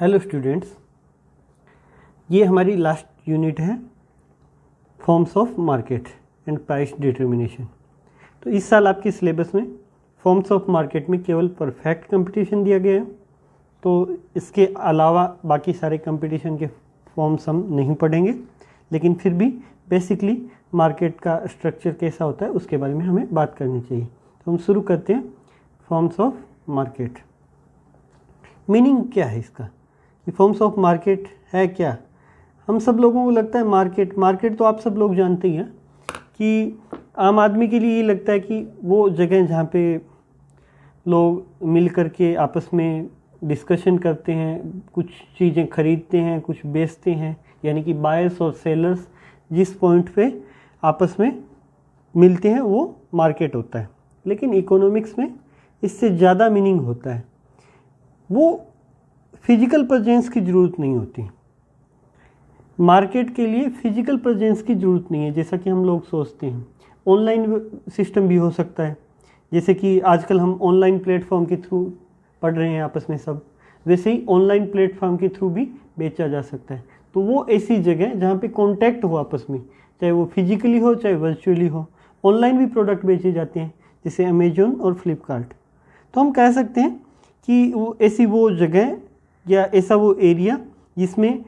Hello students, ये हमारी last unit है forms of market and price determination. तो इस साल आपके सिलेबस में फॉर्म्स ऑफ मार्केट में केवल परफेक्ट कंपटीशन दिया गया है। तो इसके अलावा बाकी सारे कंपटीशन के फॉर्म्स हम नहीं पढ़ेंगे, लेकिन फिर भी बेसिकली मार्केट का स्ट्रक्चर कैसा होता है उसके बारे में हमें बात करनी चाहिए। तो हम शुरू करते हैं फॉर्म्स ऑफ मार्केट। मीनिंग क्या है इसका? फॉर्म्स ऑफ मार्केट है क्या? हम सब लोगों को लगता है मार्केट तो आप सब लोग जानते ही हैं कि आम आदमी के लिए ये लगता है कि वो जगह जहाँ पे लोग मिल कर के आपस में डिस्कशन करते हैं, कुछ चीज़ें खरीदते हैं, कुछ बेचते हैं, यानी कि बायर्स और सेलर्स जिस पॉइंट पे आपस में मिलते हैं वो मार्केट होता है। लेकिन इकोनॉमिक्स में इससे ज़्यादा मीनिंग होता है। वो फिजिकल प्रेजेंस की ज़रूरत नहीं होती। मार्केट के लिए फिजिकल प्रेजेंस की ज़रूरत नहीं है जैसा कि हम लोग सोचते हैं। ऑनलाइन सिस्टम भी हो सकता है, जैसे कि आजकल हम ऑनलाइन प्लेटफॉर्म के थ्रू पढ़ रहे हैं आपस में सब, वैसे ही ऑनलाइन प्लेटफॉर्म के थ्रू भी बेचा जा सकता है। तो वो ऐसी जगह जहाँ पे कांटेक्ट हो आपस में, चाहे वो फिजिकली हो चाहे वर्चुअली हो। ऑनलाइन भी प्रोडक्ट बेचे जाते हैं जैसे अमेजोन और फ्लिपकार्ट। तो हम कह सकते हैं कि वो ऐसी वो जगह या ऐसा वो एरिया जिसमें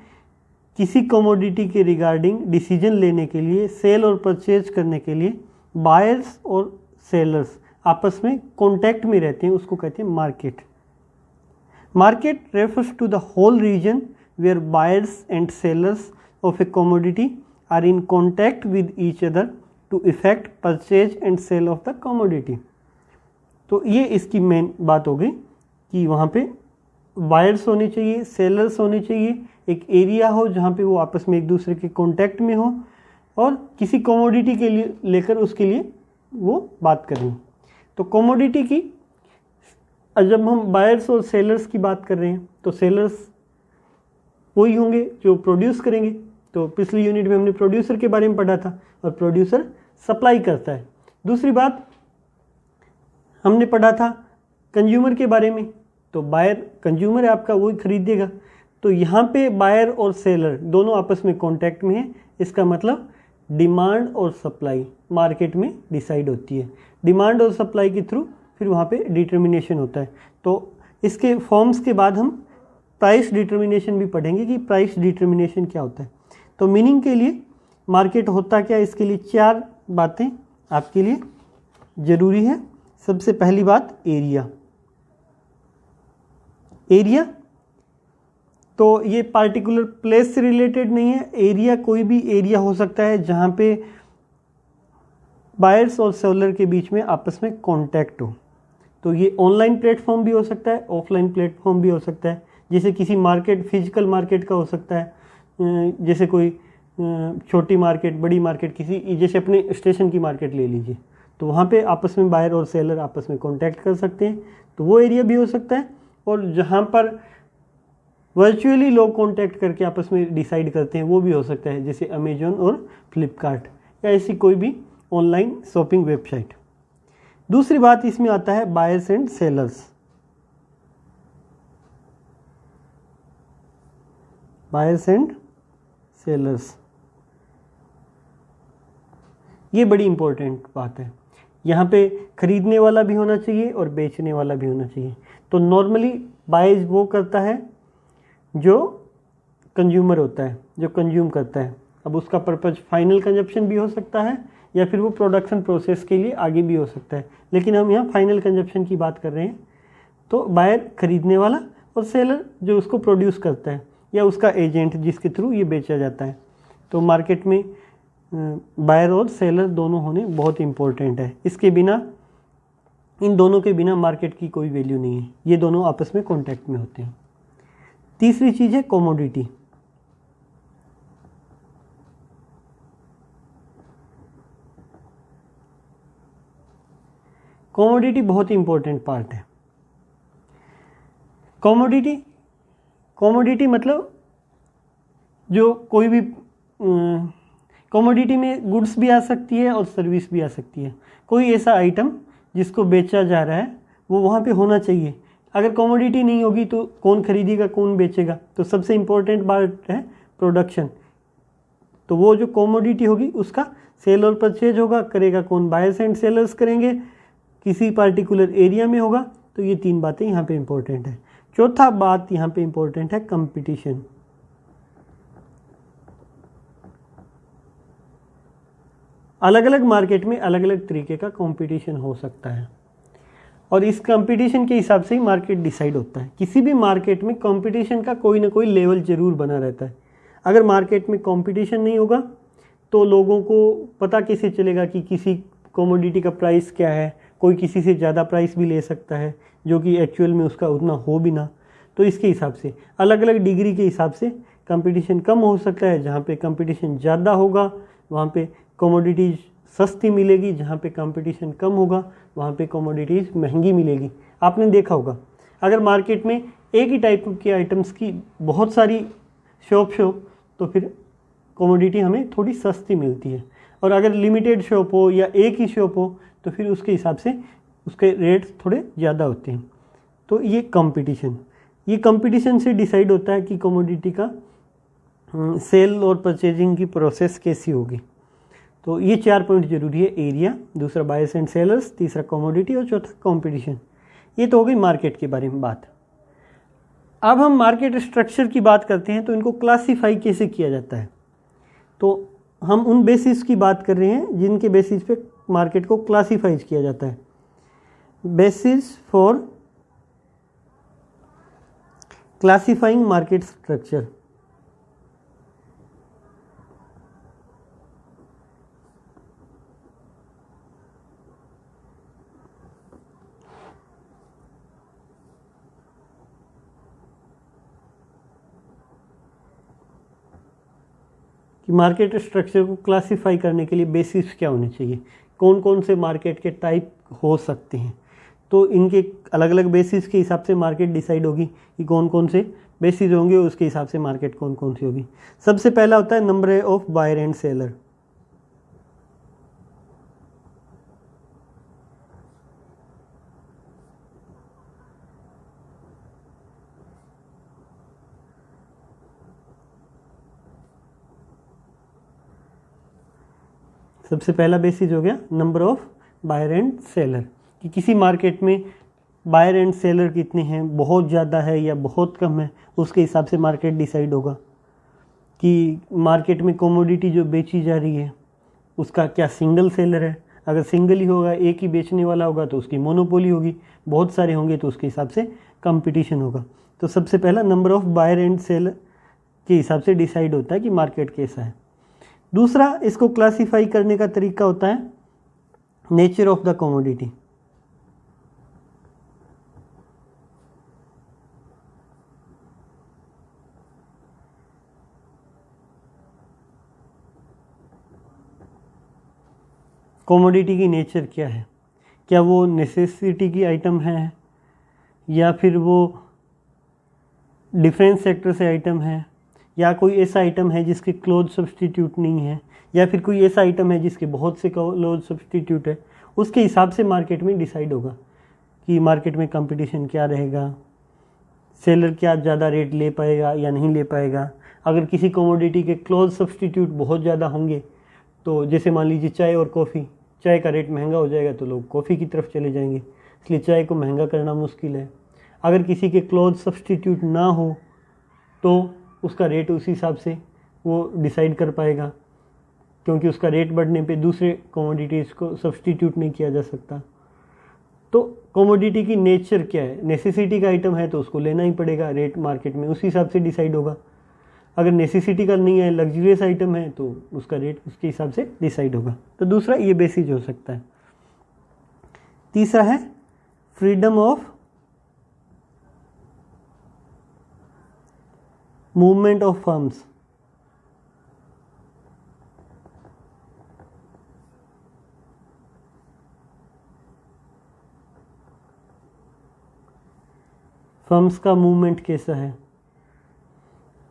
किसी कमोडिटी के रिगार्डिंग डिसीजन लेने के लिए, सेल और परचेज करने के लिए बायर्स और सेलर्स आपस में कांटेक्ट में रहते हैं, उसको कहते हैं market. Market refers to the whole region where buyers and sellers of a commodity are in contact with each other to effect purchase and sale of the commodity. तो ये इसकी मेन बात हो गई कि वहाँ पे बायर्स होने चाहिए, सेलर्स होने चाहिए, एक एरिया हो जहाँ पे वो आपस में एक दूसरे के कांटेक्ट में हो और किसी कमोडिटी के लिए लेकर उसके लिए वो बात करें। तो कमोडिटी की जब हम बायर्स और सेलर्स की बात कर रहे हैं तो सेलर्स वही होंगे जो प्रोड्यूस करेंगे। तो पिछली यूनिट में हमने प्रोड्यूसर के बारे में पढ़ा था और प्रोड्यूसर सप्लाई करता है। दूसरी बात हमने पढ़ा था कंज्यूमर के बारे में, तो बायर कंज्यूमर है आपका, वही खरीदेगा। तो यहाँ पे बायर और सेलर दोनों आपस में कांटेक्ट में है। इसका मतलब डिमांड और सप्लाई मार्केट में डिसाइड होती है। डिमांड और सप्लाई के थ्रू फिर वहाँ पे डिटर्मिनेशन होता है। तो इसके फॉर्म्स के बाद हम प्राइस डिटर्मिनेशन भी पढ़ेंगे कि प्राइस डिटर्मिनेशन क्या होता है। तो मीनिंग के लिए मार्केट होता क्या, इसके लिए 4 बातें आपके लिए ज़रूरी है। सबसे पहली बात एरिया। एरिया तो ये पार्टिकुलर प्लेस से रिलेटेड नहीं है। एरिया कोई भी एरिया हो सकता है जहाँ पे बायर्स और सेलर के बीच में आपस में कांटेक्ट हो। तो ये ऑनलाइन प्लेटफॉर्म भी हो सकता है, ऑफलाइन प्लेटफॉर्म भी हो सकता है। जैसे किसी मार्केट, फिजिकल मार्केट का हो सकता है, जैसे कोई छोटी मार्केट, बड़ी मार्केट, किसी जैसे अपने स्टेशन की मार्केट ले लीजिए, तो वहाँ पे आपस में बायर और सेलर आपस में कांटेक्ट कर सकते हैं, तो वो एरिया भी हो सकता है। और जहाँ पर वर्चुअली लोग कांटेक्ट करके आपस में डिसाइड करते हैं वो भी हो सकता है, जैसे अमेजोन और फ्लिपकार्ट या ऐसी कोई भी ऑनलाइन शॉपिंग वेबसाइट। दूसरी बात इसमें आता है buyers and sellers. Buyers and sellers ये बड़ी इंपॉर्टेंट बात है। यहाँ पे खरीदने वाला भी होना चाहिए और बेचने वाला भी होना चाहिए। तो नॉर्मली बायर्स वो करता है जो कंज्यूमर होता है, जो कंज्यूम करता है। अब उसका पर्पज फाइनल कंजप्शन भी हो सकता है या फिर वो प्रोडक्शन प्रोसेस के लिए आगे भी हो सकता है, लेकिन हम यहाँ फाइनल कंजप्शन की बात कर रहे हैं। तो बायर खरीदने वाला और सेलर जो उसको प्रोड्यूस करता है या उसका एजेंट जिसके थ्रू ये बेचा जाता है। तो मार्केट में बायर और सेलर दोनों होने बहुत इम्पोर्टेंट है। इसके बिना, इन दोनों के बिना मार्केट की कोई वैल्यू नहीं है। ये दोनों आपस में कांटेक्ट में होते हैं। तीसरी चीज़ है कमोडिटी। कमोडिटी बहुत ही इंपॉर्टेंट पार्ट है। कमोडिटी मतलब जो कोई भी कमोडिटी में गुड्स भी आ सकती है और सर्विस भी आ सकती है। कोई ऐसा आइटम जिसको बेचा जा रहा है वो वहाँ पे होना चाहिए। अगर कमोडिटी नहीं होगी तो कौन खरीदेगा, कौन बेचेगा? तो सबसे इम्पोर्टेंट बात है प्रोडक्शन। तो वो जो कमोडिटी होगी उसका सेल और परचेज होगा, करेगा कौन? बायर्स एंड सेलर्स करेंगे, किसी पार्टिकुलर एरिया में होगा। तो ये 3 बातें यहाँ पे इम्पोर्टेंट है। चौथा बात यहाँ पे इम्पोर्टेंट है कंपटीशन। अलग अलग मार्केट में अलग अलग तरीके का कंपटीशन हो सकता है और इस कंपटीशन के हिसाब से ही मार्केट डिसाइड होता है। किसी भी मार्केट में कंपटीशन का कोई ना कोई लेवल जरूर बना रहता है। अगर मार्केट में कंपटीशन नहीं होगा तो लोगों को पता कैसे चलेगा कि किसी कमोडिटी का प्राइस क्या है? कोई किसी से ज़्यादा प्राइस भी ले सकता है जो कि एक्चुअल में उसका उतना हो भी ना। तो इसके हिसाब से अलग अलग डिग्री के हिसाब से कंपटीशन कम हो सकता है। जहाँ पे कंपटीशन ज़्यादा होगा वहाँ पे कमोडिटीज़ सस्ती मिलेगी, जहाँ पे कंपटीशन कम होगा वहाँ पे कमोडिटीज़ महंगी मिलेगी। आपने देखा होगा अगर मार्केट में एक ही टाइप के आइटम्स की बहुत सारी शॉप्स हो तो फिर कमोडिटी हमें थोड़ी सस्ती मिलती है, और अगर लिमिटेड शॉप हो या एक ही शॉप हो तो फिर उसके हिसाब से उसके रेट्स थोड़े ज़्यादा होते हैं। तो ये कंपटीशन से डिसाइड होता है कि कमोडिटी का सेल और परचेजिंग की प्रोसेस कैसी होगी। तो ये 4 पॉइंट जरूरी है, एरिया, दूसरा बायर्स एंड सेलर्स, तीसरा कमोडिटी और चौथा कंपटीशन। ये तो हो गई मार्केट के बारे में बात। अब हम मार्केट स्ट्रक्चर की बात करते हैं। तो इनको क्लासीफाई कैसे किया जाता है? तो हम उन बेसिस की बात कर रहे हैं जिनके बेसिस पे मार्केट को क्लासीफाई किया जाता है। Basis for classifying market structure. कि मार्केट स्ट्रक्चर को क्लासीफाई करने के लिए बेसिस क्या होने चाहिए, कौन कौन से मार्केट के टाइप हो सकते हैं। तो इनके अलग अलग बेसिस के हिसाब से मार्केट डिसाइड होगी कि कौन कौन से बेसिस होंगे, उसके हिसाब से मार्केट कौन कौन सी होगी। सबसे पहला होता है number of buyer and seller. सबसे पहला बेसिस हो गया number of buyer and seller, कि किसी मार्केट में बायर एंड सेलर कितने हैं, बहुत ज़्यादा है या बहुत कम है, उसके हिसाब से मार्केट डिसाइड होगा। कि मार्केट में कमोडिटी जो बेची जा रही है उसका क्या सिंगल सेलर है? अगर सिंगल ही होगा, एक ही बेचने वाला होगा तो उसकी मोनोपोली होगी, बहुत सारे होंगे तो उसके हिसाब से कंपटीशन होगा। तो सबसे पहला number of buyer and seller के हिसाब से डिसाइड होता है कि मार्केट कैसा है। दूसरा इसको क्लासीफाई करने का तरीका होता है nature of the commodity. Commodity की नेचर क्या है? क्या वो नेसेसिटी की आइटम है, या फिर वो डिफरेंस सेक्टर से आइटम है, या कोई ऐसा आइटम है जिसके क्लोज सब्सटीट्यूट नहीं है, या फिर कोई ऐसा आइटम है जिसके बहुत से क्लोज सब्सटीट्यूट है। उसके हिसाब से मार्केट में डिसाइड होगा कि मार्केट में कंपटीशन क्या रहेगा, सेलर क्या ज़्यादा रेट ले पाएगा या नहीं ले पाएगा। अगर किसी कमोडिटी के क्लोज सब्सटीट्यूट बहुत ज़्यादा होंगे, तो जैसे मान लीजिए चाय और कॉफ़ी, चाय का रेट महंगा हो जाएगा तो लोग कॉफ़ी की तरफ चले जाएंगे, इसलिए चाय को महंगा करना मुश्किल है। अगर किसी के क्लोज सब्सटीट्यूट ना हो तो उसका रेट उस हिसाब से वो डिसाइड कर पाएगा, क्योंकि उसका रेट बढ़ने पे दूसरे कमोडिटीज़ को सब्सटीट्यूट नहीं किया जा सकता। तो कमोडिटी की नेचर क्या है? नेसेसिटी का आइटम है तो उसको लेना ही पड़ेगा, रेट मार्केट में उसी हिसाब से डिसाइड होगा। अगर नेसेसिटी का नहीं है, लग्जरियस आइटम है, तो उसका रेट उसके हिसाब से डिसाइड होगा। तो दूसरा ये बेसिस हो सकता है। तीसरा है freedom of movement of firms. Firms का मूवमेंट कैसा है?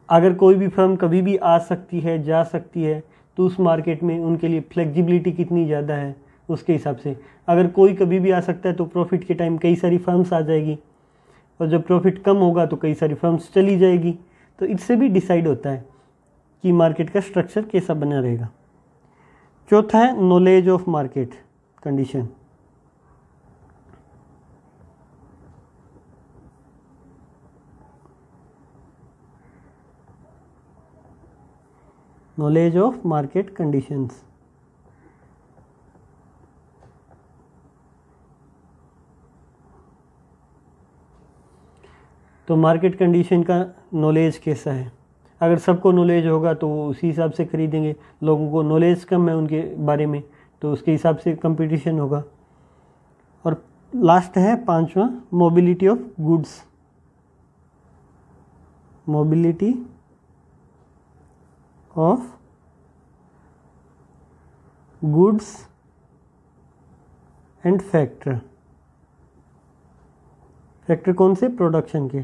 अगर कोई भी फर्म कभी भी आ सकती है, जा सकती है, तो उस मार्केट में उनके लिए फ्लेक्सिबिलिटी कितनी ज़्यादा है उसके हिसाब से। अगर कोई कभी भी आ सकता है तो प्रॉफिट के टाइम कई सारी फर्म्स आ जाएगी, और जब प्रॉफिट कम होगा तो कई सारी फर्म्स चली जाएगी। तो इससे भी डिसाइड होता है कि मार्केट का स्ट्रक्चर कैसा बना रहेगा। चौथा है knowledge of market condition. Knowledge of market conditions. तो मार्केट कंडीशन का नॉलेज कैसा है? अगर सबको नॉलेज होगा तो वो उसी हिसाब से खरीदेंगे। लोगों को नॉलेज कम है उनके बारे में, तो उसके हिसाब से कंपटीशन होगा। और लास्ट है पांचवा, mobility of goods. Mobility of goods and factor. Factor कौन से? प्रोडक्शन के।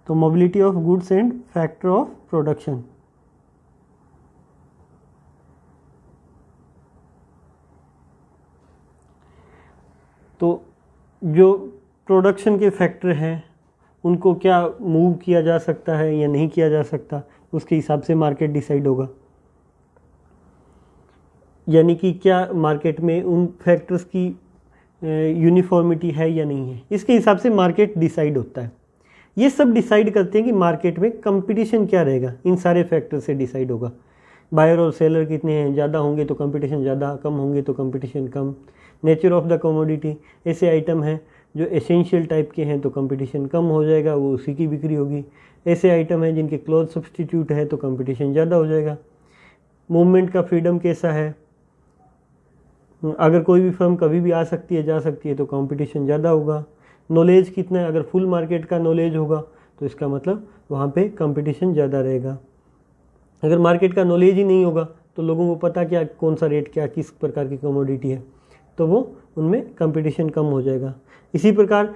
तो mobility of goods and factor of production. तो जो प्रोडक्शन के फैक्टर हैं उनको क्या मूव किया जा सकता है या नहीं किया जा सकता, उसके हिसाब से मार्केट डिसाइड होगा। यानी कि क्या मार्केट में उन फैक्टर्स की यूनिफॉर्मिटी है या नहीं है, इसके हिसाब से मार्केट डिसाइड होता है। ये सब डिसाइड करते हैं कि मार्केट में कंपटीशन क्या रहेगा, इन सारे फैक्टर से डिसाइड होगा। बायर और सेलर कितने हैं, ज़्यादा होंगे तो कंपटीशन ज़्यादा, कम होंगे तो competition come. Nature of the commodity, ऐसे आइटम हैं जो एसेंशियल टाइप के हैं तो कंपटीशन कम हो जाएगा, वो उसी की बिक्री होगी। ऐसे आइटम हैं जिनके क्लोज सब्सटीट्यूट है तो कंपटीशन ज़्यादा हो जाएगा। मूवमेंट का फ्रीडम कैसा है, अगर कोई भी फर्म कभी भी आ सकती है जा सकती है तो कंपटीशन ज़्यादा होगा। नॉलेज कितना है, अगर फुल मार्केट का नॉलेज होगा तो इसका मतलब वहाँ पे कंपटीशन ज़्यादा रहेगा। अगर मार्केट का नॉलेज ही नहीं होगा तो लोगों को पता क्या कौन सा रेट क्या किस प्रकार की कमोडिटी है, तो वो उनमें कंपटीशन कम हो जाएगा। इसी प्रकार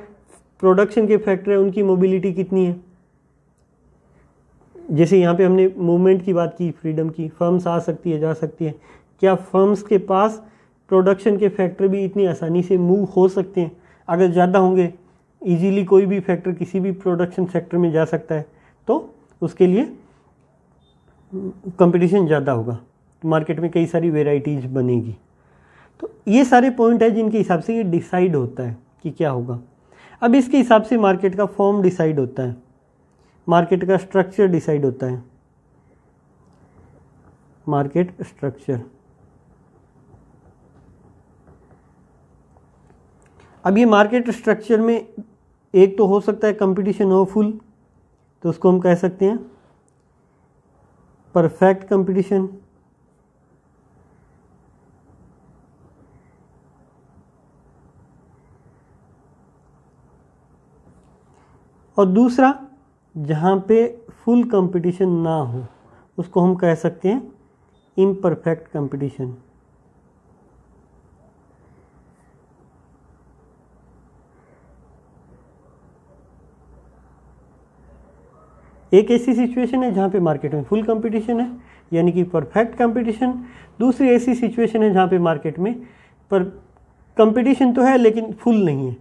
प्रोडक्शन के फैक्टर है, उनकी मोबिलिटी कितनी है। जैसे यहाँ पे हमने मूवमेंट की बात की, फ्रीडम की, फर्म्स आ सकती है जा सकती है, क्या फर्म्स के पास प्रोडक्शन के फैक्टर भी इतनी आसानी से मूव हो सकते हैं? अगर ज़्यादा होंगे, इजीली कोई भी फैक्टर किसी भी प्रोडक्शन सेक्टर में जा सकता है, तो उसके लिए कंपटीशन ज़्यादा होगा, मार्केट में कई सारी वेराइटीज़ बनेगी। तो ये सारे पॉइंट है जिनके हिसाब से ये डिसाइड होता है कि क्या होगा। अब इसके हिसाब से मार्केट का फॉर्म डिसाइड होता है, मार्केट का स्ट्रक्चर डिसाइड होता है। मार्केट स्ट्रक्चर, अब ये मार्केट स्ट्रक्चर में एक तो हो सकता है कंपटीशन हो फुल, तो उसको हम कह सकते हैं परफेक्ट कंपटीशन। और दूसरा जहाँ पे फुल कंपटीशन ना हो उसको हम कह सकते हैं इम्परफेक्ट कंपटीशन। एक ऐसी सिचुएशन है जहाँ पे मार्केट में फुल कंपटीशन है यानी कि परफेक्ट कंपटीशन। दूसरी ऐसी सिचुएशन है जहाँ पे मार्केट में पर कंपटीशन तो है लेकिन फुल नहीं है,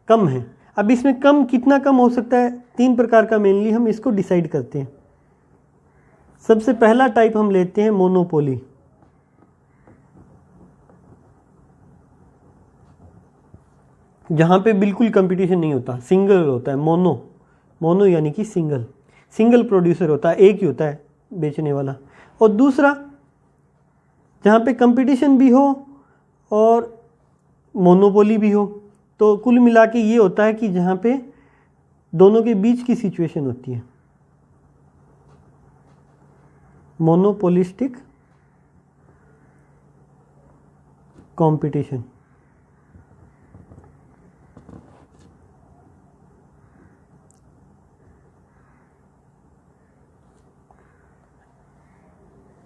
कम है। अब इसमें कम कितना कम हो सकता है, तीन प्रकार का मेनली हम इसको डिसाइड करते हैं। सबसे पहला टाइप हम लेते हैं मोनोपोली। जहाँ पे बिल्कुल कंपटीशन नहीं होता, सिंगल होता है। मोनो यानी कि सिंगल प्रोड्यूसर होता है, एक ही होता है बेचने वाला। और दूसरा जहाँ पे कंपटीशन भी हो और मोनोपोली भी हो, तो कुल मिला के ये होता है कि जहाँ पे दोनों के बीच की सिचुएशन होती है, मोनोपोलिस्टिक कंपटीशन।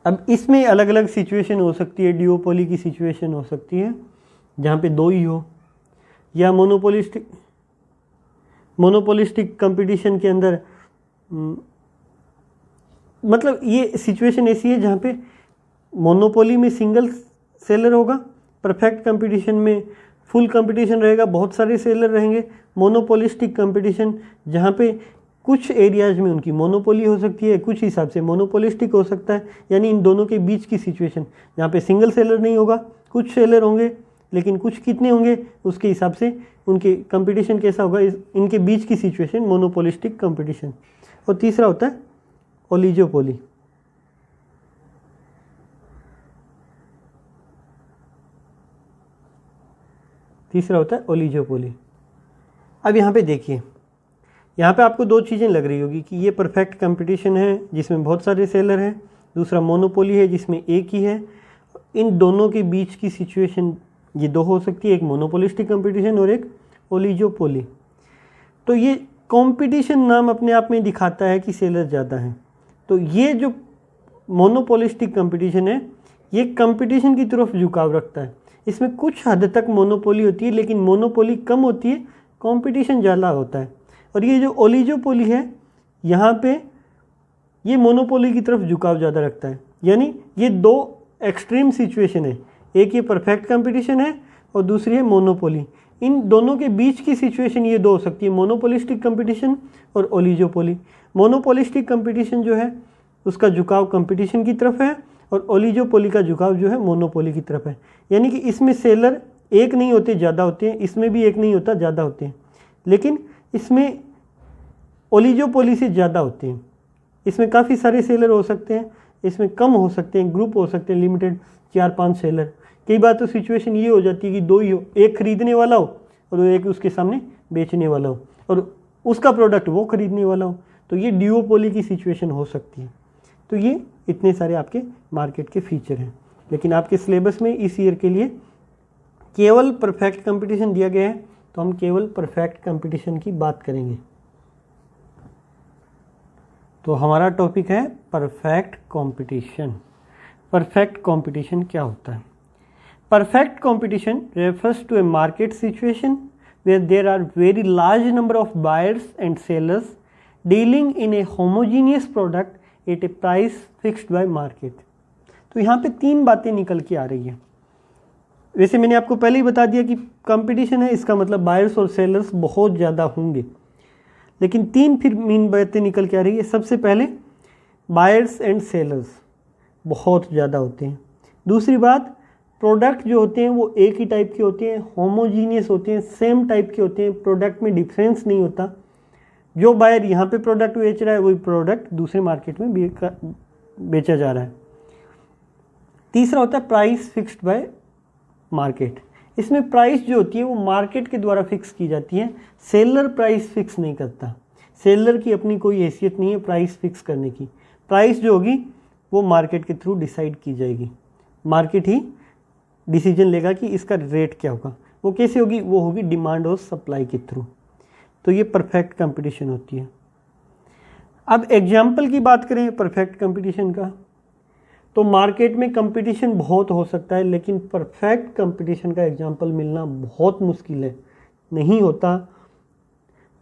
अब इसमें अलग अलग सिचुएशन हो सकती है। डिओपोली की सिचुएशन हो सकती है जहाँ पे दो ही हो, या मोनोपोलिस्टिक कंपटीशन के अंदर मतलब ये सिचुएशन ऐसी है जहाँ पे मोनोपोली में सिंगल सेलर होगा, परफेक्ट कंपटीशन में फुल कंपटीशन रहेगा, बहुत सारे सेलर रहेंगे। मोनोपोलिस्टिक कंपटीशन, जहाँ पे कुछ एरियाज में उनकी मोनोपोली हो सकती है, कुछ हिसाब से मोनोपोलिस्टिक हो सकता है, यानी इन दोनों के बीच की सिचुएशन जहाँ पे सिंगल सेलर नहीं होगा, कुछ सेलर होंगे, लेकिन कुछ कितने होंगे उसके हिसाब से उनके कंपटीशन कैसा होगा, इनके बीच की सिचुएशन मोनोपोलिस्टिक कंपटीशन। और तीसरा होता है ओलिगोपोली। तीसरा होता है ओलिगोपोली। अब यहाँ पे देखिए, यहाँ पे आपको दो चीज़ें लग रही होगी कि ये परफेक्ट कंपटीशन है जिसमें बहुत सारे सेलर हैं, दूसरा मोनोपोली है जिसमें एक ही है। इन दोनों के बीच की सिचुएशन ये दो हो सकती है, एक मोनोपोलिस्टिक कंपटीशन और एक ओलिगोपोली। तो ये कंपटीशन नाम अपने आप में दिखाता है कि सेलर ज़्यादा हैं। तो ये जो मोनोपोलिस्टिक कंपटीशन है ये कंपटीशन की तरफ झुकाव रखता है। इसमें कुछ हद तक मोनोपोली होती है, लेकिन मोनोपोली कम होती है, कंपटीशन ज़्यादा होता है। और ये जो ओलिगोपोली है यहाँ पे ये मोनोपोली की तरफ झुकाव ज़्यादा रखता है। यानी ये दो एक्सट्रीम सिचुएशन है, एक ये परफेक्ट कंपटीशन है और दूसरी है मोनोपोली। इन दोनों के बीच की सिचुएशन ये दो हो सकती है, मोनोपोलिस्टिक कंपटीशन और ओलिगोपोली। मोनोपोलिस्टिक कंपटीशन जो है उसका झुकाव कंपटीशन की तरफ है और ओलिगोपोली का झुकाव जो है मोनोपोली की तरफ है। यानी कि इसमें सेलर एक नहीं होते, ज़्यादा होते हैं, इसमें भी एक नहीं होता, ज़्यादा होते हैं, लेकिन इसमें ओलिगोपोली से ज़्यादा होते हैं। इसमें काफ़ी सारे सेलर हो सकते हैं, इसमें कम हो सकते हैं, ग्रुप हो सकते हैं लिमिटेड 4-5 सेलर। कई बार तो सिचुएशन ये हो जाती है कि दो ही हो, एक खरीदने वाला हो और एक उसके सामने बेचने वाला हो और उसका प्रोडक्ट वो खरीदने वाला हो, तो ये ड्यूओपोली की सिचुएशन हो सकती है। तो ये इतने सारे आपके मार्केट के फीचर हैं, लेकिन आपके सिलेबस में इस ईयर के लिए केवल परफेक्ट कंपटीशन दिया गया है, तो हम केवल परफेक्ट कंपटीशन की बात करेंगे। तो हमारा टॉपिक है परफेक्ट कंपटीशन। परफेक्ट कंपटीशन क्या होता है? Perfect competition refers to a market situation where there are very large number of buyers and sellers dealing in a homogeneous product at a price fixed by market। तो यहाँ पे 3 बातें निकल के आ रही है। वैसे मैंने आपको पहले ही बता दिया कि कंपटीशन है, इसका मतलब बायर्स और सेलर्स बहुत ज़्यादा होंगे, लेकिन 3 फिर मेन बातें निकल के आ रही है। सबसे पहले बायर्स एंड सेलर्स बहुत ज़्यादा होते हैं। दूसरी बात, प्रोडक्ट जो होते हैं वो एक ही टाइप के होते हैं, होमोजीनियस होते हैं, सेम टाइप के होते हैं, प्रोडक्ट में डिफरेंस नहीं होता। जो बायर यहाँ पे प्रोडक्ट बेच रहा है वही प्रोडक्ट दूसरे मार्केट में बेचा जा रहा है। तीसरा होता है प्राइस फिक्स्ड बाय मार्केट। इसमें प्राइस जो होती है वो मार्केट के द्वारा फिक्स की जाती है, सेलर प्राइस फिक्स नहीं करता। सेलर की अपनी कोई हैसियत नहीं है प्राइस फिक्स करने की। प्राइस जो होगी वो मार्केट के थ्रू डिसाइड की जाएगी, मार्केट ही डिसीजन लेगा कि इसका रेट क्या होगा। वो कैसे होगी? वो होगी डिमांड और सप्लाई के थ्रू। तो ये परफेक्ट कंपटीशन होती है। अब एग्जाम्पल की बात करें परफेक्ट कंपटीशन का, तो मार्केट में कंपटीशन बहुत हो सकता है, लेकिन परफेक्ट कंपटीशन का एग्जाम्पल मिलना बहुत मुश्किल है, नहीं होता।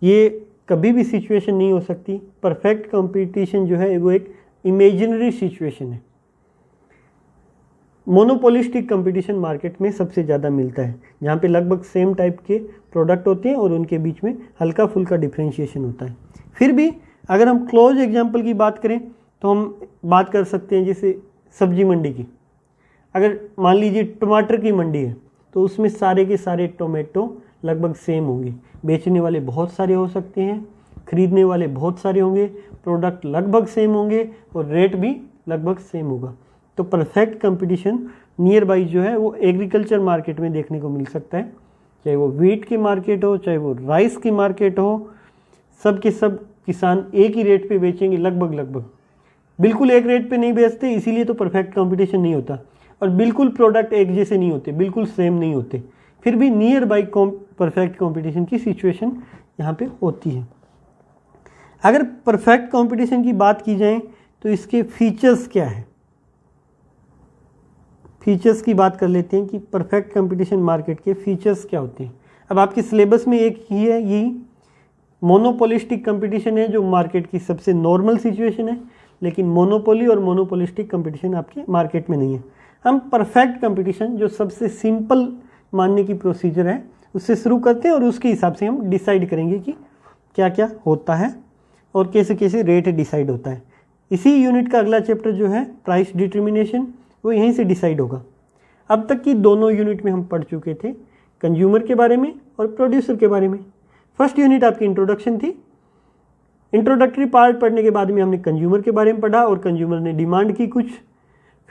ये कभी भी सिचुएशन नहीं हो सकती। परफेक्ट कंपटीशन जो है वो एक इमेजिनरी सिचुएशन है। मोनोपोलिस्टिक कंपटीशन मार्केट में सबसे ज़्यादा मिलता है, जहाँ पे लगभग सेम टाइप के प्रोडक्ट होते हैं और उनके बीच में हल्का फुल्का डिफ्रेंशिएशन होता है। फिर भी अगर हम क्लोज एग्जांपल की बात करें तो हम बात कर सकते हैं जैसे सब्जी मंडी की। अगर मान लीजिए टमाटर की मंडी है तो उसमें सारे के सारे टोमेटो लगभग सेम होंगे। बेचने वाले बहुत सारे हो सकते हैं, खरीदने वाले बहुत सारे होंगे, प्रोडक्ट लगभग सेम होंगे और रेट भी लगभग सेम होगा। तो परफेक्ट कंपटीशन नियर बाई जो है वो एग्रीकल्चर मार्केट में देखने को मिल सकता है, चाहे वो वीट की मार्केट हो, चाहे वो राइस की मार्केट हो। सब के सब किसान एक ही रेट पे बेचेंगे, लगभग बिल्कुल एक रेट पे नहीं बेचते, इसीलिए तो परफेक्ट कंपटीशन नहीं होता। और बिल्कुल प्रोडक्ट एक जैसे नहीं होते, बिल्कुल सेम नहीं होते, फिर भी नियर बाई परफेक्ट कंपटीशन की सिचुएशन यहाँ पे होती है। अगर परफेक्ट कंपटीशन की बात की जाए तो इसके फीचर्स क्या है? फीचर्स की बात कर लेते हैं कि परफेक्ट कंपटीशन मार्केट के फीचर्स क्या होते हैं। अब आपके सिलेबस में एक ही है, यही मोनोपोलिस्टिक कंपटीशन है जो मार्केट की सबसे नॉर्मल सिचुएशन है, लेकिन मोनोपोली और मोनोपोलिस्टिक कंपटीशन आपके मार्केट में नहीं है। हम परफेक्ट कंपटीशन जो सबसे सिंपल मानने की प्रोसीजर है, उससे शुरू करते हैं और उसके हिसाब से हम डिसाइड करेंगे कि क्या क्या होता है और कैसे कैसे रेट डिसाइड होता है। इसी यूनिट का अगला चैप्टर जो है प्राइस डिटर्मिनेशन, वो यहीं से डिसाइड होगा। अब तक की दोनों यूनिट में हम पढ़ चुके थे, कंज्यूमर के बारे में और प्रोड्यूसर के बारे में। फर्स्ट यूनिट आपकी इंट्रोडक्शन थी। इंट्रोडक्टरी पार्ट पढ़ने के बाद में हमने कंज्यूमर के बारे में पढ़ा और कंज्यूमर ने डिमांड की कुछ।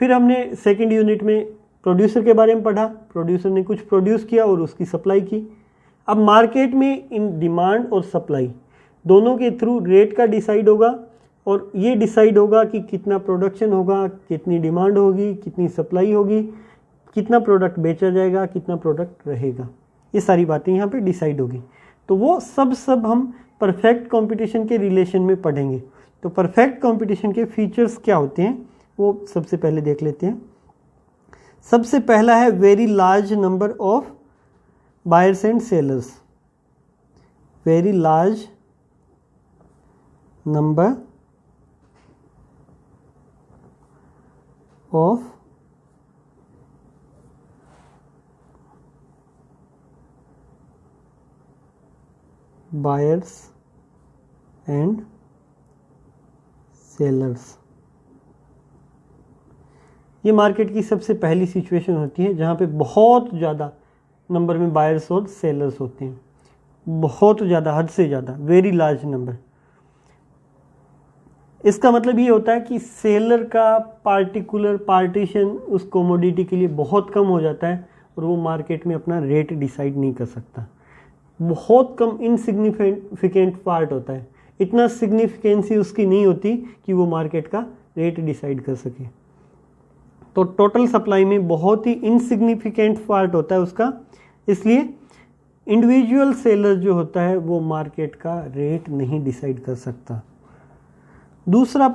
फिर हमने सेकेंड यूनिट में प्रोड्यूसर के बारे में पढ़ा, प्रोड्यूसर ने कुछ प्रोड्यूस किया और उसकी सप्लाई की। अब मार्केट में इन डिमांड और सप्लाई दोनों के थ्रू रेट का डिसाइड होगा और ये डिसाइड होगा कि कितना प्रोडक्शन होगा, कितनी डिमांड होगी, कितनी सप्लाई होगी, कितना प्रोडक्ट बेचा जाएगा, कितना प्रोडक्ट रहेगा। ये सारी बातें यहाँ पे डिसाइड होगी। तो वो सब हम परफेक्ट कंपटीशन के रिलेशन में पढ़ेंगे। तो परफेक्ट कंपटीशन के फीचर्स क्या होते हैं वो सबसे पहले देख लेते हैं। सबसे पहला है very large number of buyers and sellers. Very large number of buyers and sellers. ये मार्केट की सबसे पहली सिचुएशन होती है जहाँ पे बहुत ज़्यादा नंबर में बायर्स और सेलर्स होते हैं, बहुत ज़्यादा, हद से ज़्यादा, वेरी लार्ज नंबर। इसका मतलब ये होता है कि सेलर का पार्टिकुलर पार्टीशन उस कोमोडिटी के लिए बहुत कम हो जाता है और वो मार्केट में अपना रेट डिसाइड नहीं कर सकता। बहुत कम इनसिग्निफिकेंट पार्ट होता है, इतना सिग्निफिकेंसी उसकी नहीं होती कि वो मार्केट का रेट डिसाइड कर सके। तो टोटल सप्लाई में बहुत ही इनसिग्निफिकेंट पार्ट होता है उसका, इसलिए इंडिविजुअल सेलर जो होता है वो मार्केट का रेट नहीं डिसाइड कर सकता। दूसरा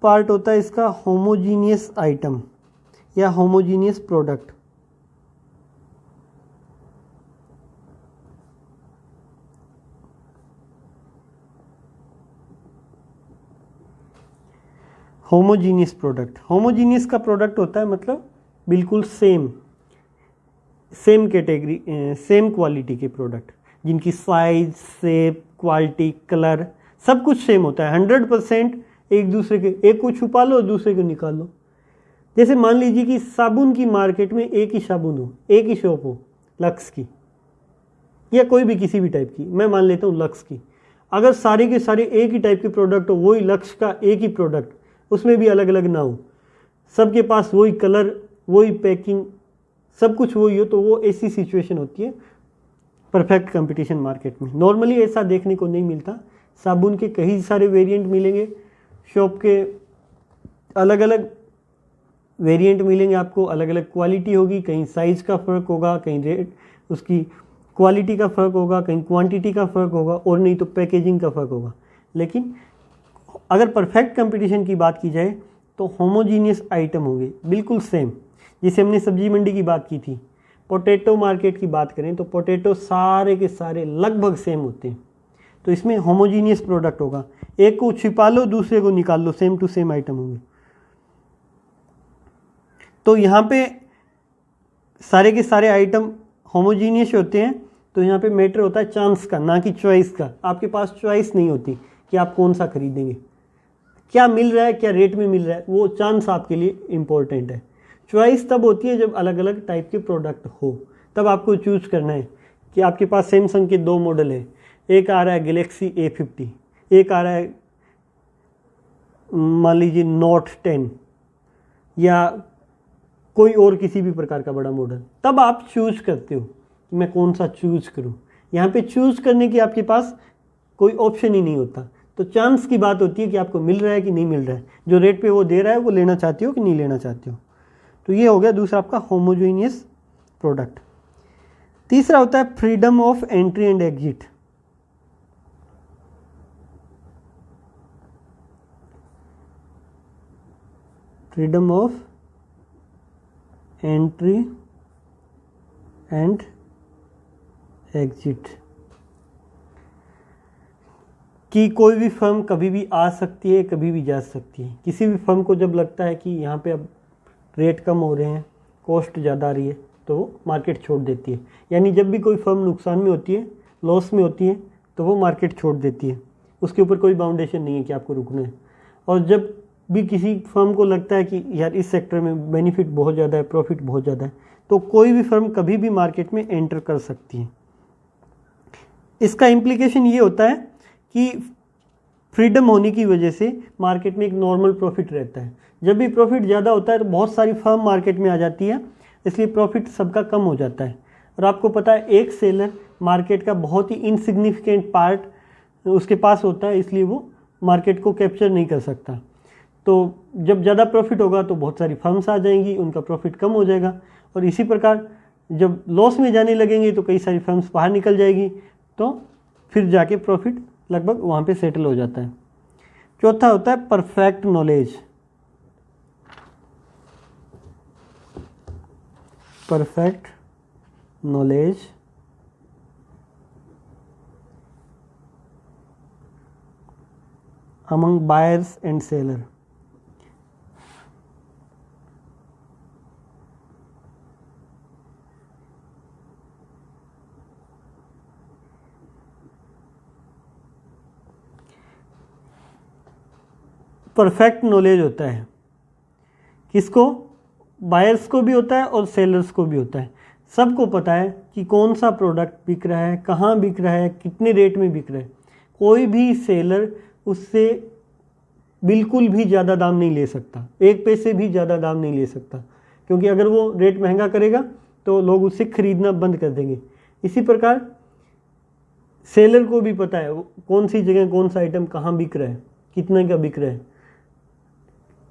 पार्ट होता है इसका होमोजीनियस आइटम या homogeneous product. Homogeneous product, homogeneous का प्रोडक्ट होता है मतलब बिल्कुल सेम कैटेगरी, सेम क्वालिटी के प्रोडक्ट जिनकी साइज, शेप, क्वालिटी, कलर सब कुछ सेम होता है। 100% एक दूसरे के, एक को छुपा लो दूसरे को निकाल लो। जैसे मान लीजिए कि साबुन की मार्केट में एक ही साबुन हो, एक ही शॉप हो, लक्स की या कोई भी किसी भी टाइप की, मैं मान लेता हूँ लक्स की। अगर सारे के सारे एक ही टाइप के प्रोडक्ट हो, वही लक्स का एक ही प्रोडक्ट, उसमें भी अलग अलग ना हो, सबके पास वही कलर, वही पैकिंग, सब कुछ वही हो, तो वो ऐसी सिचुएशन होती है परफेक्ट कंपटीशन मार्केट में। नॉर्मली ऐसा देखने को नहीं मिलता। साबुन के कई सारे वेरिएंट मिलेंगे, शॉप के अलग अलग वेरिएंट मिलेंगे आपको, अलग अलग क्वालिटी होगी, कहीं साइज़ का फ़र्क होगा, कहीं रेट उसकी क्वालिटी का फ़र्क होगा, कहीं क्वांटिटी का फ़र्क होगा, और नहीं तो पैकेजिंग का फ़र्क होगा। लेकिन अगर परफेक्ट कंपटीशन की बात की जाए तो होमोजीनियस आइटम होंगे बिल्कुल सेम। जैसे हमने सब्जी मंडी की बात की थी, पोटैटो मार्केट की बात करें तो पोटैटो सारे के सारे लगभग सेम होते हैं। तो इसमें होमोजीनियस प्रोडक्ट होगा, एक को छिपा लो दूसरे को निकाल लो, सेम टू सेम आइटम होंगे। तो यहाँ पे सारे के सारे आइटम होमोजीनियस होते हैं, तो यहाँ पे मैटर होता है चांस का, ना कि चॉइस का। आपके पास चॉइस नहीं होती कि आप कौन सा खरीदेंगे, क्या मिल रहा है, क्या रेट में मिल रहा है, वो चांस आपके लिए इम्पोर्टेंट है। चॉइस तब होती है जब अलग अलग टाइप के प्रोडक्ट हो, तब आपको चूज करना है कि आपके पास सैमसंग के 2 मॉडल है, एक आ रहा है गैलेक्सी A50, एक आ रहा है मान लीजिए नोट 10 या कोई और किसी भी प्रकार का बड़ा मॉडल, तब आप चूज करते हो कि मैं कौन सा चूज करूं। यहाँ पे चूज करने की आपके पास कोई ऑप्शन ही नहीं होता। तो चांस की बात होती है कि आपको मिल रहा है कि नहीं मिल रहा है, जो रेट पे वो दे रहा है वो लेना चाहते हो कि नहीं लेना चाहते हो। तो ये हो गया दूसरा आपका होमोजीनियस प्रोडक्ट। तीसरा होता है freedom of entry and exit. Freedom of entry and exit, कि कोई भी फर्म कभी भी आ सकती है, कभी भी जा सकती है। किसी भी फर्म को जब लगता है कि यहाँ पे अब रेट कम हो रहे हैं, कॉस्ट ज़्यादा आ रही है, तो वो मार्केट छोड़ देती है। यानी जब भी कोई फर्म नुकसान में होती है, लॉस में होती है, तो वो मार्केट छोड़ देती है। उसके ऊपर कोई बाउंडेशन नहीं है कि आपको रुकना है। और जब भी किसी फर्म को लगता है कि यार इस सेक्टर में बेनिफिट बहुत ज़्यादा है, प्रॉफिट बहुत ज़्यादा है, तो कोई भी फर्म कभी भी मार्केट में एंटर कर सकती है। इसका इम्प्लीकेशन ये होता है कि फ्रीडम होने की वजह से मार्केट में एक नॉर्मल प्रॉफिट रहता है। जब भी प्रॉफिट ज़्यादा होता है तो बहुत सारी फर्म मार्केट में आ जाती है, इसलिए प्रॉफिट सबका कम हो जाता है। और आपको पता है एक सेलर मार्केट का बहुत ही इनसिग्निफिकेंट पार्ट उसके पास होता है, इसलिए वो मार्केट को कैप्चर नहीं कर सकता। तो जब ज़्यादा प्रॉफिट होगा तो बहुत सारी फर्म्स आ जाएंगी, उनका प्रॉफिट कम हो जाएगा। और इसी प्रकार जब लॉस में जाने लगेंगे तो कई सारी फर्म्स बाहर निकल जाएगी, तो फिर जाके प्रॉफिट लगभग वहाँ पे सेटल हो जाता है। चौथा होता है perfect knowledge. Perfect knowledge among buyers and seller। Perfect knowledge होता है किसको? बायर्स को भी होता है और सेलर्स को भी होता है। सबको पता है कि कौन सा प्रोडक्ट बिक रहा है, कहाँ बिक रहा है, कितने रेट में बिक रहा है। कोई भी सेलर उससे बिल्कुल भी ज़्यादा दाम नहीं ले सकता, एक पैसे भी ज़्यादा दाम नहीं ले सकता, क्योंकि अगर वो रेट महंगा करेगा तो लोग उससे ख़रीदना बंद कर देंगे। इसी प्रकार सेलर को भी पता है कौन सी जगह कौन सा आइटम कहाँ बिक रहा है, कितने का बिक रहा है।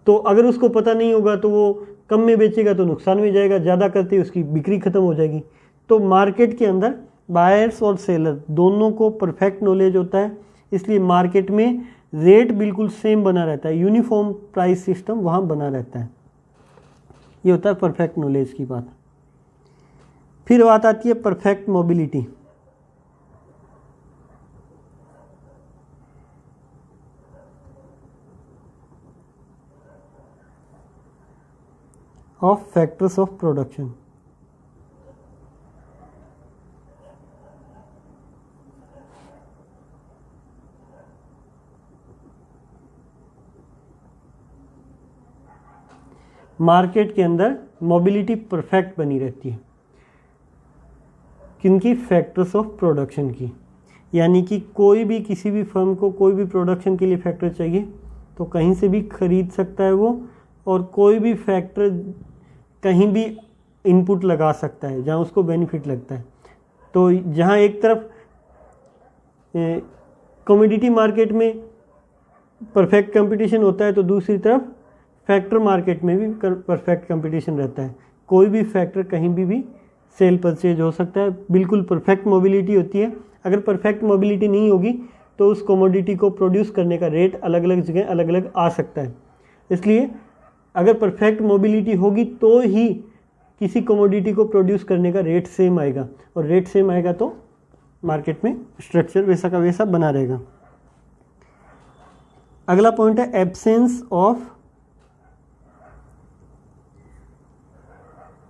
तो अगर उसको पता नहीं होगा तो वो कम में बेचेगा तो नुकसान में जाएगा, ज़्यादा करते उसकी बिक्री खत्म हो जाएगी। तो मार्केट के अंदर बायर्स और सेलर दोनों को परफेक्ट नॉलेज होता है, इसलिए मार्केट में रेट बिल्कुल सेम बना रहता है, यूनिफॉर्म प्राइस सिस्टम वहाँ बना रहता है। ये होता है परफेक्ट नॉलेज की बात। फिर बात आती है perfect mobility. of factors of production। Market के अंदर मोबिलिटी परफेक्ट बनी रहती है। किनकी? फैक्टर्स ऑफ प्रोडक्शन की। यानी कि कोई भी किसी भी फर्म को कोई भी प्रोडक्शन के लिए फैक्टर चाहिए तो कहीं से भी खरीद सकता है वो, और कोई भी फैक्टर कहीं भी इनपुट लगा सकता है जहाँ उसको बेनिफिट लगता है। तो जहाँ एक तरफ कमोडिटी मार्केट में परफेक्ट कंपटीशन होता है तो दूसरी तरफ फैक्टर मार्केट में भी परफेक्ट कंपटीशन रहता है। कोई भी फैक्टर कहीं भी सेल परचेज हो सकता है, बिल्कुल परफेक्ट मोबिलिटी होती है। अगर परफेक्ट मोबिलिटी नहीं होगी तो उस कमोडिटी को प्रोड्यूस करने का रेट अलग अलग जगह अलग अलग आ सकता है। इसलिए अगर परफेक्ट मोबिलिटी होगी तो ही किसी कमोडिटी को प्रोड्यूस करने का रेट सेम आएगा, और रेट सेम आएगा तो मार्केट में स्ट्रक्चर वैसा का वैसा बना रहेगा। अगला पॉइंट है absence of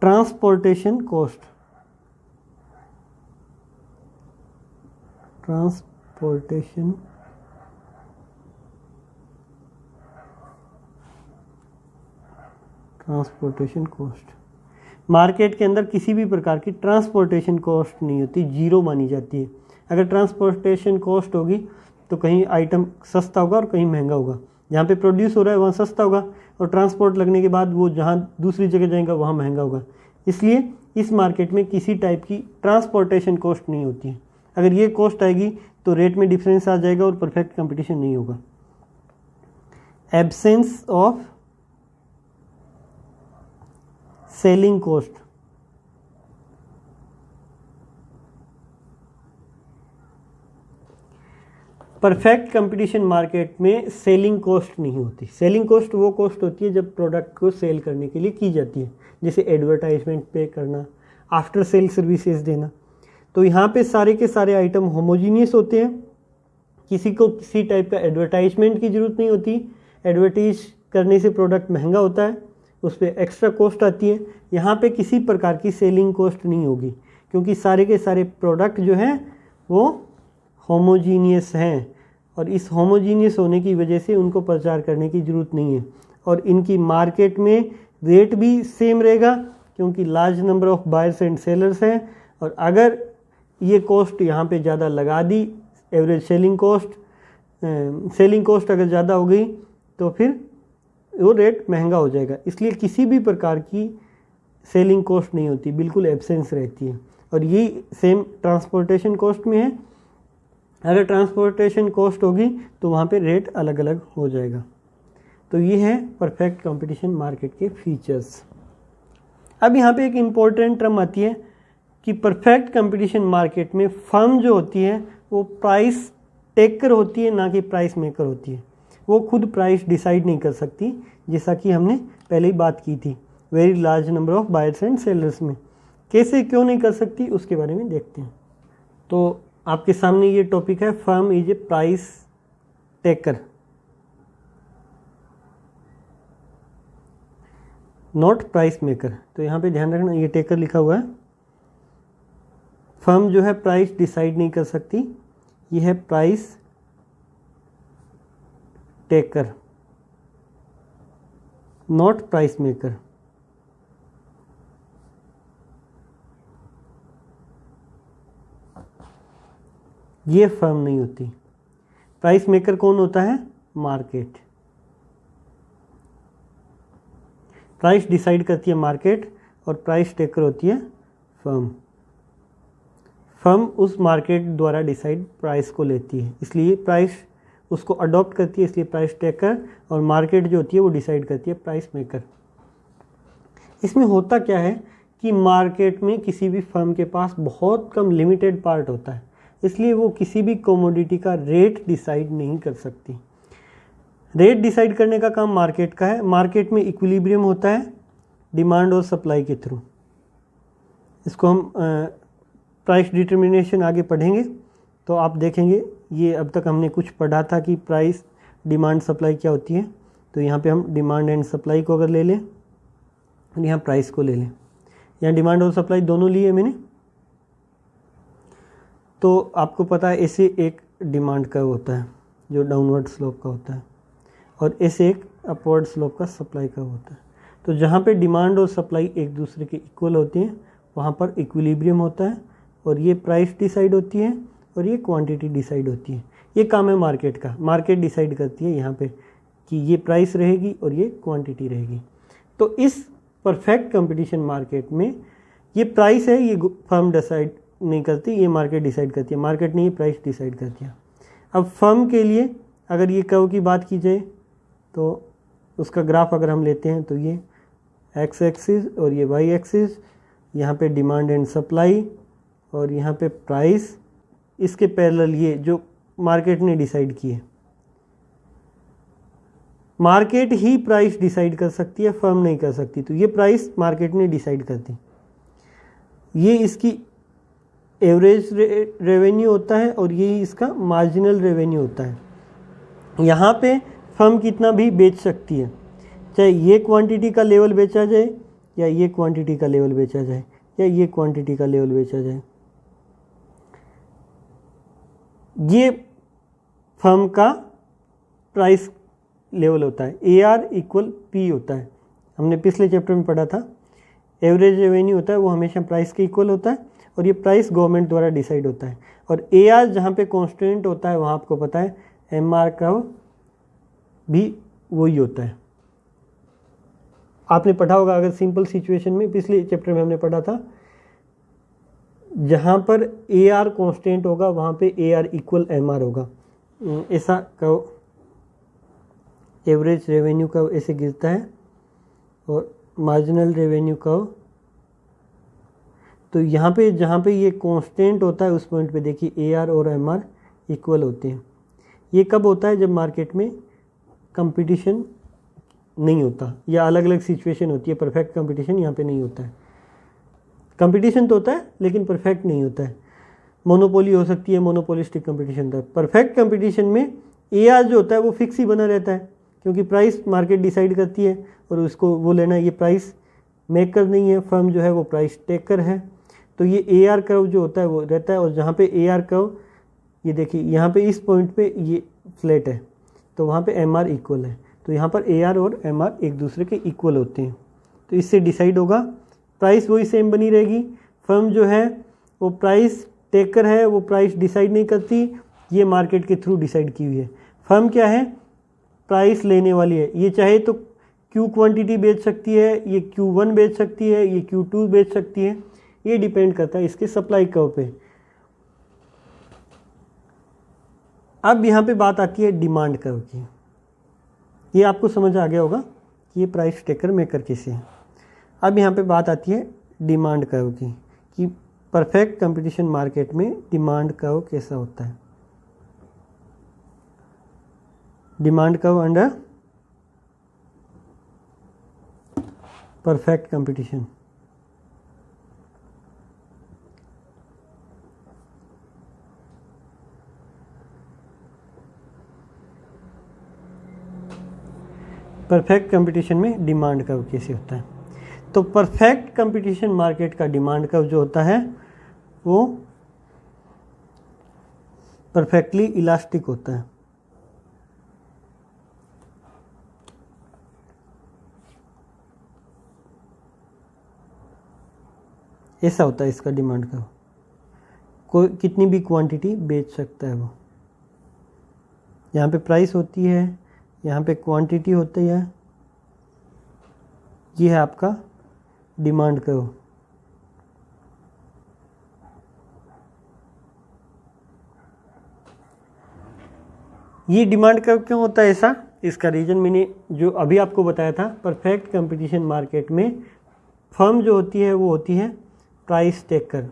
transportation cost. Transportation cost. Market के अंदर किसी भी प्रकार की ट्रांसपोर्टेशन कॉस्ट नहीं होती, जीरो मानी जाती है। अगर ट्रांसपोर्टेशन कॉस्ट होगी तो कहीं आइटम सस्ता होगा और कहीं महंगा होगा। जहाँ पे प्रोड्यूस हो रहा है वहाँ सस्ता होगा, और ट्रांसपोर्ट लगने के बाद वो जहाँ दूसरी जगह जाएगा वहाँ महंगा होगा। इसलिए इस मार्केट में किसी टाइप की ट्रांसपोर्टेशन कॉस्ट नहीं होती है। अगर ये कॉस्ट आएगी तो रेट में डिफरेंस आ जाएगा और परफेक्ट कंपटीशन नहीं होगा। Absence of selling cost. Perfect competition market में सेलिंग कॉस्ट नहीं होती। सेलिंग कॉस्ट वो कॉस्ट होती है जब प्रोडक्ट को सेल करने के लिए की जाती है, जैसे एडवर्टाइजमेंट पे करना, आफ्टर सेल सर्विसेज देना। तो यहाँ पे सारे के सारे आइटम होमोजीनियस होते हैं, किसी को किसी टाइप का एडवर्टाइजमेंट की ज़रूरत नहीं होती। एडवर्टाइज करने से प्रोडक्ट महंगा होता है, उस पर एक्स्ट्रा कॉस्ट आती है। यहाँ पे किसी प्रकार की सेलिंग कॉस्ट नहीं होगी, क्योंकि सारे के सारे प्रोडक्ट जो हैं वो होमोजीनियस हैं, और इस होमोजीनियस होने की वजह से उनको प्रचार करने की ज़रूरत नहीं है। और इनकी मार्केट में रेट भी सेम रहेगा, क्योंकि large number of buyers and sellers हैं। और अगर ये कॉस्ट यहाँ पे ज़्यादा लगा दी, एवरेज सेलिंग कॉस्ट अगर ज़्यादा हो गई तो फिर वो रेट महंगा हो जाएगा। इसलिए किसी भी प्रकार की सेलिंग कॉस्ट नहीं होती, बिल्कुल एब्सेंस रहती है। और ये सेम ट्रांसपोर्टेशन कॉस्ट में है। अगर ट्रांसपोर्टेशन कॉस्ट होगी तो वहाँ पे रेट अलग अलग हो जाएगा। तो ये है परफेक्ट कंपटीशन मार्केट के फीचर्स। अब यहाँ पे एक इम्पोर्टेंट टर्म आती है कि परफेक्ट कंपटीशन मार्केट में फर्म जो होती है वो प्राइस टेकर होती है, ना कि प्राइस मेकर होती है। वो खुद प्राइस डिसाइड नहीं कर सकती, जैसा कि हमने पहले ही बात की थी very large number of buyers and sellers में। कैसे क्यों नहीं कर सकती उसके बारे में देखते हैं। तो आपके सामने ये टॉपिक है, firm is a price taker not price maker. तो यहाँ पे ध्यान रखना, ये टेकर लिखा हुआ है। फर्म जो है प्राइस डिसाइड नहीं कर सकती, ये है price taker not price maker. ये फर्म नहीं होती। प्राइस मेकर कौन होता है? मार्केट। प्राइस डिसाइड करती है मार्केट और प्राइस टेकर होती है फर्म। फर्म उस मार्केट द्वारा डिसाइड प्राइस को लेती है, इसलिए प्राइस उसको अडॉप्ट करती है, इसलिए प्राइस टेकर। और मार्केट जो होती है वो डिसाइड करती है प्राइस मेकर। इसमें होता क्या है कि मार्केट में किसी भी फर्म के पास बहुत कम लिमिटेड पार्ट होता है, इसलिए वो किसी भी कमोडिटी का रेट डिसाइड नहीं कर सकती। रेट डिसाइड करने का काम मार्केट का है। मार्केट में इक्विलिब्रियम होता है डिमांड और सप्लाई के थ्रू। इसको हम प्राइस डिटर्मिनेशन आगे पढ़ेंगे तो आप देखेंगे। ये अब तक हमने कुछ पढ़ा था कि प्राइस डिमांड सप्लाई क्या होती है। तो यहाँ पे हम डिमांड एंड सप्लाई को अगर ले लें और यहाँ प्राइस को ले लें, यहाँ डिमांड और सप्लाई दोनों लिए मैंने। तो आपको पता है ऐसे एक डिमांड का होता है जो डाउनवर्ड स्लोप का होता है, और ऐसे एक अपवर्ड स्लोप का सप्लाई का होता है। तो जहाँ पे डिमांड और सप्लाई एक दूसरे के इक्वल होती हैं वहाँ पर इक्विलिब्रियम होता है, और ये प्राइस डिसाइड होती है और ये क्वांटिटी डिसाइड होती है। ये काम है मार्केट का। मार्केट डिसाइड करती है यहाँ पे कि ये प्राइस रहेगी और ये क्वांटिटी रहेगी। तो इस परफेक्ट कंपटीशन मार्केट में ये प्राइस है, ये फर्म डिसाइड नहीं करती, ये मार्केट डिसाइड करती है। मार्केट नहीं, प्राइस डिसाइड करती है। अब फर्म के लिए अगर ये कर्व की बात की जाए तो उसका ग्राफ अगर हम लेते हैं तो ये एक्स एक्सिस और ये वाई एक्सिस, यहाँ पे डिमांड एंड सप्लाई और यहाँ पे प्राइस, इसके पैरेलल ये जो मार्केट ने डिसाइड किए। मार्केट ही प्राइस डिसाइड कर सकती है, फर्म नहीं कर सकती। तो ये प्राइस मार्केट ने डिसाइड करती। ये इसकी एवरेज रेवेन्यू होता है और ये इसका मार्जिनल रेवेन्यू होता है। यहाँ पे फर्म कितना भी बेच सकती है, चाहे ये क्वांटिटी का लेवल बेचा जाए या ये क्वांटिटी का लेवल बेचा जाए या ये क्वांटिटी का लेवल बेचा जाए। ये फर्म का प्राइस लेवल होता है। AR इक्वल P होता है। हमने पिछले चैप्टर में पढ़ा था। एवरेज रेवेन्यू होता है वो हमेशा प्राइस के इक्वल होता है, और ये प्राइस गवर्नमेंट द्वारा डिसाइड होता है। और AR जहाँ पे कांस्टेंट होता है वहाँ आपको पता है MR का भी वही होता है। आपने पढ़ा होगा अगर सिंपल सिचुएशन में, पिछले चैप्टर में हमने पढ़ा था, जहाँ पर AR कांस्टेंट होगा वहाँ पे AR इक्वल MR होगा। ऐसा कहो एवरेज रेवेन्यू का ऐसे गिरता है और मार्जिनल रेवेन्यू का। तो यहाँ पे जहाँ पे ये कांस्टेंट होता है उस पॉइंट पे देखिए AR और MR इक्वल होते हैं। ये कब होता है? जब मार्केट में कंपटीशन नहीं होता या अलग अलग सिचुएशन होती है। परफेक्ट कंपटीशन यहाँ पे नहीं होता है। कंपटीशन तो होता है लेकिन परफेक्ट नहीं होता है। मोनोपोली हो सकती है, मोनोपोलिस्टिक कंपटीशन होता है। परफेक्ट कंपटीशन में AR जो होता है वो फिक्स ही बना रहता है। क्योंकि प्राइस मार्केट डिसाइड करती है और उसको वो लेना है। ये प्राइस मेकर नहीं है, फर्म जो है वो प्राइस टेकर है। तो ये AR कर्व जो होता है वो रहता है, और जहाँ पे AR कर्व, ये देखिए यहाँ पे इस पॉइंट पे ये फ्लैट है तो वहाँ पे MR इक्वल है, तो यहाँ पर AR और MR एक दूसरे के इक्वल होते हैं। तो इससे डिसाइड होगा, प्राइस वही सेम बनी रहेगी। फर्म जो है वो प्राइस टेकर है, वो प्राइस डिसाइड नहीं करती, ये मार्केट के थ्रू डिसाइड की हुई है। फर्म क्या है, प्राइस लेने वाली है। ये चाहे तो Q क्वांटिटी बेच सकती है, ये Q1 बेच सकती है, ये Q2 बेच सकती है, ये डिपेंड करता है इसके सप्लाई कर्व पे। अब यहाँ पे बात आती है डिमांड कर्व की। ये आपको समझ आ गया होगा कि ये प्राइस टेकर मेकर कैसे है। अब यहाँ पे बात आती है डिमांड कर्व की कि परफेक्ट कंपटीशन मार्केट में डिमांड कर्व कैसा होता है। Demand curve under perfect competition. Perfect competition में डिमांड कर्व कैसे होता है। तो परफेक्ट कंपटीशन मार्केट का डिमांड कर्व जो होता है वो परफेक्टली इलास्टिक होता है। ऐसा होता है इसका डिमांड कर्व। कोई कितनी भी क्वांटिटी बेच सकता है वो। यहाँ पे प्राइस होती है, यहाँ पे क्वांटिटी होती है, ये है आपका डिमांड कर्व। ये डिमांड कर्व क्यों होता है ऐसा, इसका रीजन मैंने जो अभी आपको बताया था। परफेक्ट कंपटीशन मार्केट में फर्म जो होती है वो होती है प्राइस टेकर,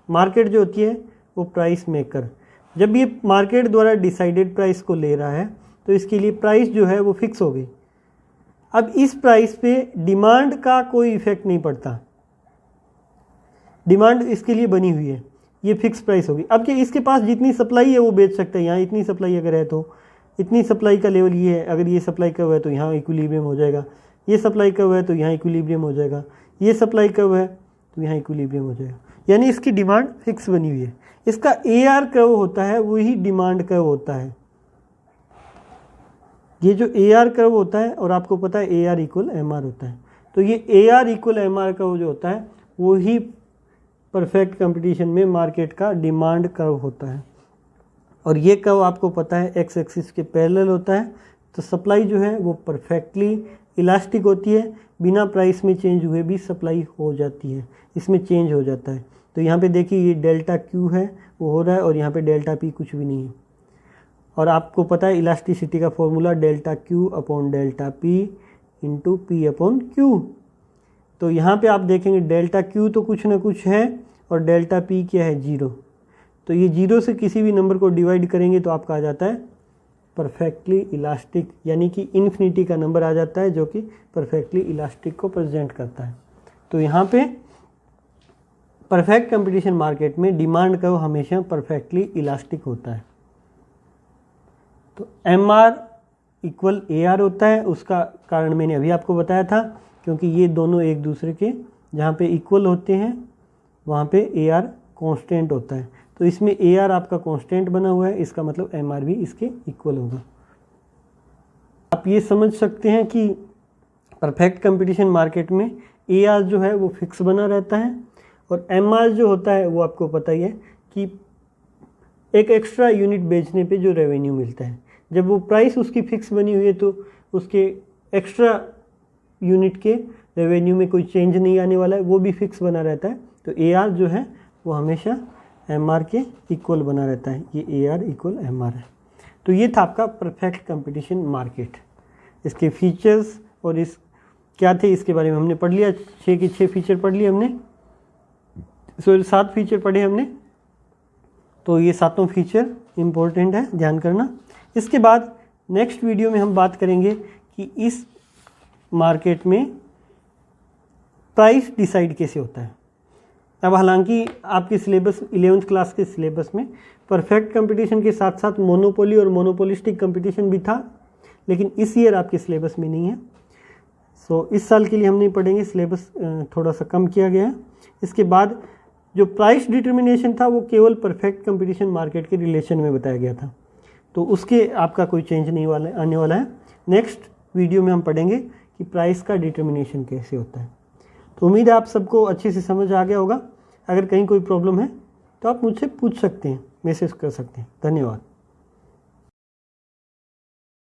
मार्केट जो होती है वो प्राइस मेकर। जब ये मार्केट द्वारा डिसाइडेड प्राइस को ले रहा है तो इसके लिए प्राइस जो है वो फिक्स हो गई। अब इस प्राइस पे डिमांड का कोई इफेक्ट नहीं पड़ता, डिमांड इसके लिए बनी हुई है, ये फिक्स प्राइस होगी। अब क्या इसके पास जितनी सप्लाई है वो बेच सकता है। यहाँ इतनी सप्लाई अगर है तो इतनी सप्लाई का लेवल ये है, अगर ये सप्लाई कर्व है तो यहाँ इक्विलिब्रियम हो जाएगा, ये सप्लाई कर्व है तो यहाँ इक्विलिब्रियम हो जाएगा, ये सप्लाई कर्व है तो यहाँ इक्विलिब्रियम हो जाएगा। यानी इसकी डिमांड फिक्स बनी हुई है। इसका AR कर्व होता है वही डिमांड कर्व होता है। ये जो AR कर्व होता है, और आपको पता है AR इक्वल MR होता है, तो ये AR इक्वल MR कर्व जो होता है वही परफेक्ट कंपटीशन में मार्केट का डिमांड कर्व होता है। और ये कर्व आपको पता है एक्स एक्सिस के पैरेलल होता है। तो सप्लाई जो है वो परफेक्टली इलास्टिक होती है, बिना प्राइस में चेंज हुए भी सप्लाई हो जाती है, इसमें चेंज हो जाता है। तो यहाँ पे देखिए ये डेल्टा Q है वो हो रहा है, और यहाँ पे डेल्टा P कुछ भी नहीं है। और आपको पता है इलास्टिसिटी का formula delta Q upon delta P into P upon Q। तो यहाँ पे आप देखेंगे डेल्टा Q तो कुछ ना कुछ है और डेल्टा P क्या है, 0। तो ये 0 से किसी भी नंबर को डिवाइड करेंगे तो आपका आ जाता है परफेक्टली इलास्टिक, यानी कि इन्फिनिटी का नंबर आ जाता है जो कि परफेक्टली इलास्टिक को प्रेजेंट करता है। तो यहाँ पे परफेक्ट कंपटीशन मार्केट में डिमांड कर्व हमेशा परफेक्टली इलास्टिक होता है। तो MR इक्वल AR होता है, उसका कारण मैंने अभी आपको बताया था, क्योंकि ये दोनों एक दूसरे के जहाँ पे इक्वल होते हैं वहाँ पे AR कांस्टेंट होता है। तो इसमें AR आपका कांस्टेंट बना हुआ है, इसका मतलब MR भी इसके इक्वल होगा। आप ये समझ सकते हैं कि परफेक्ट कंपटीशन मार्केट में AR जो है वो फिक्स बना रहता है, और MR जो होता है वो आपको पता ही है कि एक एक्स्ट्रा यूनिट बेचने पे जो रेवेन्यू मिलता है। जब वो प्राइस उसकी फिक्स बनी हुई है तो उसके एक्स्ट्रा यूनिट के रेवेन्यू में कोई चेंज नहीं आने वाला है, वो भी फिक्स बना रहता है। तो AR जो है वो हमेशा MR के इक्वल बना रहता है, ये AR इक्वल MR है। तो ये था आपका परफेक्ट कंपटीशन मार्केट। इसके फीचर्स और इस क्या थे इसके बारे में हमने पढ़ लिया, 6 के 6 फीचर पढ़ लिए हमने, 7 फीचर पढ़े हमने। तो ये 7 फीचर इम्पोर्टेंट है, ध्यान करना। इसके बाद नेक्स्ट वीडियो में हम बात करेंगे कि इस मार्केट में प्राइस डिसाइड कैसे होता है। अब हालांकि आपके सिलेबस 11th क्लास के सिलेबस में परफेक्ट कंपटीशन के साथ साथ मोनोपोली और मोनोपोलिस्टिक कंपटीशन भी था, लेकिन इस ईयर आपके सिलेबस में नहीं है। सो इस साल के लिए हम नहीं पढ़ेंगे, सिलेबस थोड़ा सा कम किया गया है। इसके बाद जो प्राइस डिटर्मिनेशन था वो केवल परफेक्ट कंपटीशन मार्केट के रिलेशन में बताया गया था, तो उसके आपका कोई चेंज नहीं आने वाला है। नेक्स्ट वीडियो में हम पढ़ेंगे कि प्राइस का डिटर्मिनेशन कैसे होता है। तो उम्मीद है आप सबको अच्छे से समझ आ गया होगा। अगर कहीं कोई प्रॉब्लम है तो आप मुझसे पूछ सकते हैं, मैसेज कर सकते हैं। धन्यवाद।